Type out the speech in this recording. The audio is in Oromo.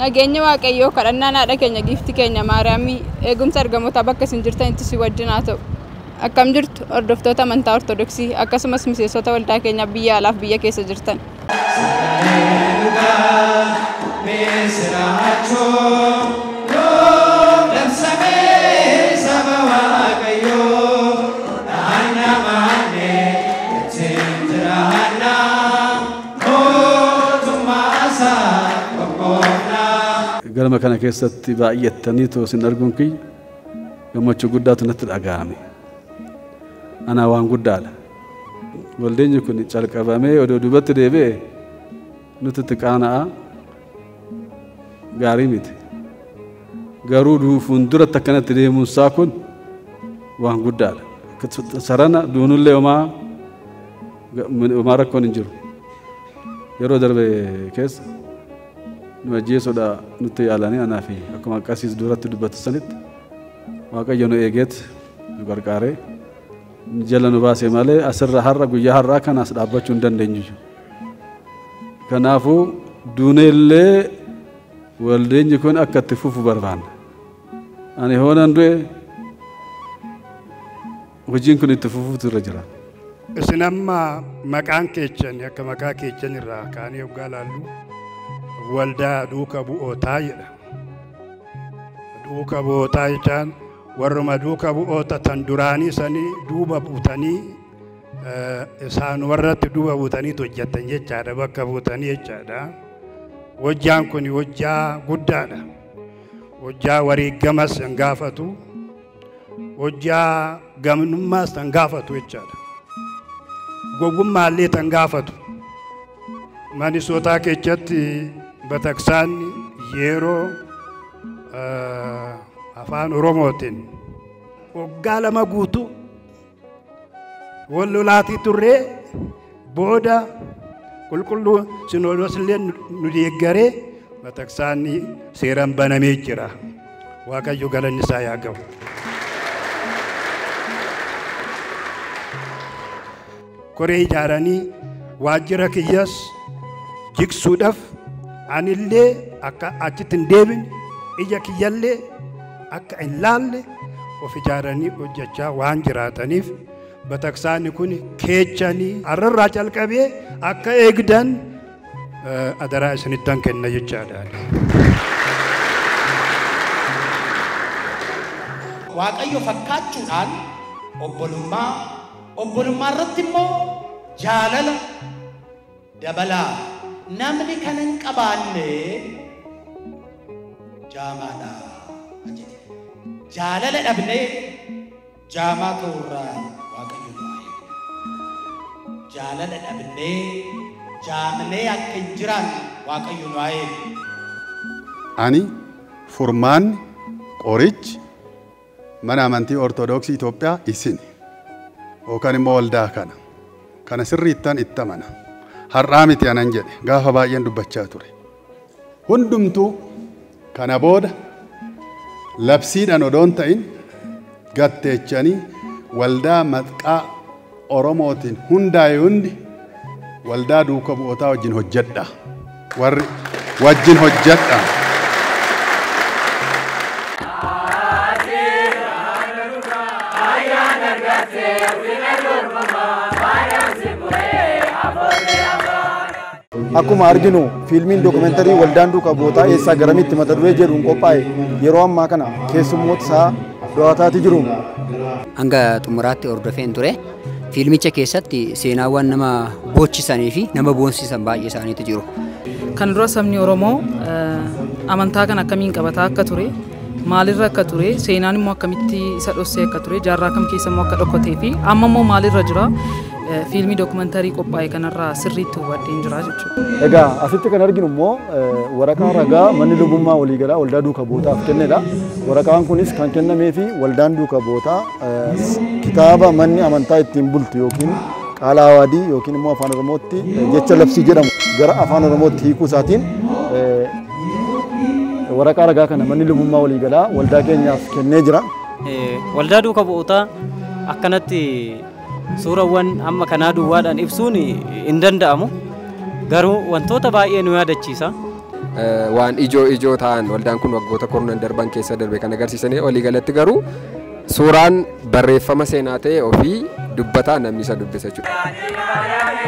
Nageenya Waaqayyoo kadhannaa haadha keenya giiftii keenya Maariyaamii eegumsa argamoota bakka isin jirtanitti si wajjin haa ta'u. Akkam jirtu hordoftoota amantaa Ortodoksii akkasumas miseensota waldaa keenya biyya alaaf biyya keessa jirtan. Galma kana keessatti baay'attanii toosin arguun kiyya gammachuu guddaatu natti dhaga'ame. Ana waan guddaadha. Waldeenyi kun calqabamee odoo duubatti deebi'e nuti itti qaana'a gaarii miti. Garuu fuulduratti akkanatti deemuun isaa kun waan guddaadha. Sarana duunullee homaa rakkoon hin jiru. Yeroo darbe keessa nu ajjeesuudha nutti yaalanii anaa fi akkuma qasiis duratti dubbatu sanitti Waaqayyo nu eegeet nu gargaaree jala nu baasee malee asirra har'a guyyaa har'aa kanaas dhaabbachuu hin dandeenyu. Kanaafuu duuneellee waldeenyi kun akka itti fufu barbaanna. Ani hoonan du'e hojiin kun itti fufuutu irra jira. Isin amma maqaan keechan akka maqaa keechan irraa kaanii hoggaa laallu waldaa duuka bu'ootaa jedha. Duuka bu'ootaa jechaan warruma duuka bu'oota tan duraanii sanii duuba buutanii isaan warratti duuba buutanii hojjetan jechaadha bakka buutanii jechaadha. Hojjaan kun hojjaa guddaadha. Hojjaa wareegamas hin gaafatu. Hojjaa gamnummaas hin gaafatu jechaadha. Gogummaallee hin gaafatu. Manisootaa keessatti bataksaan yeroo afaan Oromootiin waggaa 2 guutuu wal lolaatii turree booda qulqulluu sinoodosillee nu deeggaree bataksaan seeraan banamee jira. Waaqayyo galanni isaa haa ga'u. Koree ijaaranii waajjira kiyyas jigsuudhaaf anillee akka achitti hin deebine ija kiyyallee akka hin laalle of ijaaranii hojjechaa waan jiraataniif bataksaanni kun keechanii har'arraa calqabee akka eegdan adaraa isinittan kenna jechaadha. Waaqayyo fakkaachuudhaan obbolummaa irratti immoo jaalala dabalaa. Namni kan hin qabaanne jaamaadha. Jaalala dhabnee jaamaa ta'urraa Waaqayyo nu haa eegu. Jaalala dhabnee jaamnee akka hin jiraanne Waaqayyo nu haa eegu. Ani furmaanni qorichi mana amantii Ortodoksii Itoophiyaa isin yookaan immoo waldaa kana sirriittan itti amana. Har'aa miti anan jedhe gaafa baay'een dubbachaa ture. Hundumtuu kana booda labsiidhaan odoon ta'in gatteechanii waldaa maqaa Oromootiin hundaa'e hundi waldaa duuka bu'ootaa wajjin hojjedha. Warri wajjin hojjedha. Akkuma arginu fiilmiin dookumentarii waldaan duuka bu'ootaa eessaa garamitti mata duree jedhuun qophaa'e yeroo ammaa kana keessummoota isaa do'ataati jiru. Hanga xumuraatti hordofeen ture. Fiilmicha keessatti seenaawwan nama boochisanii fi nama boonsisan baay'ee isaaniitu jiru. Kan dura sabni Oromoo amantaa kan akkamiin qabataa akka ture, maalirra akka ture, seenaan immoo akkamitti isa dhossee akka ture, jaarraa kam keessa immoo akka dhokkatee fi amma immoo maalirra jira fiilmii dookumentarii qophaa'e kanarraa sirriitti hubadheen jira jechuudha. Egaa asitti kan arginu immoo waraqaa ragaa manni lubummaa waliigalaa waldaa duuka bu'ootaaf kennedha. Waraqaan kunis kan kennamee fi waldaan duuka bu'ootaa kitaaba manni amantaa ittiin bultu yookiin qaala awaadii yookiin immoo afaan Oromootti jecha labsii jedhamu gara afaan Oromootti hiikuu isaatiin waraqaa ragaa kana manni lubummaa waliigalaa waldaa keenyaaf kennee jira. Waldaa duuka bu'ootaa akkanatti suurawwan amma kanaa duwwaadhaan ibsuun hin danda'amu. Garuu wantoota baay'ee nu yaadachiisa. waan ijoo ta'an waldaan kun waggoota kurnan darban keessa darbe kan agarsiisanii walii galatti garuu suuraan barreeffama seenaa ta'e ofii dubbataa namni isa dubbisa jechuudha.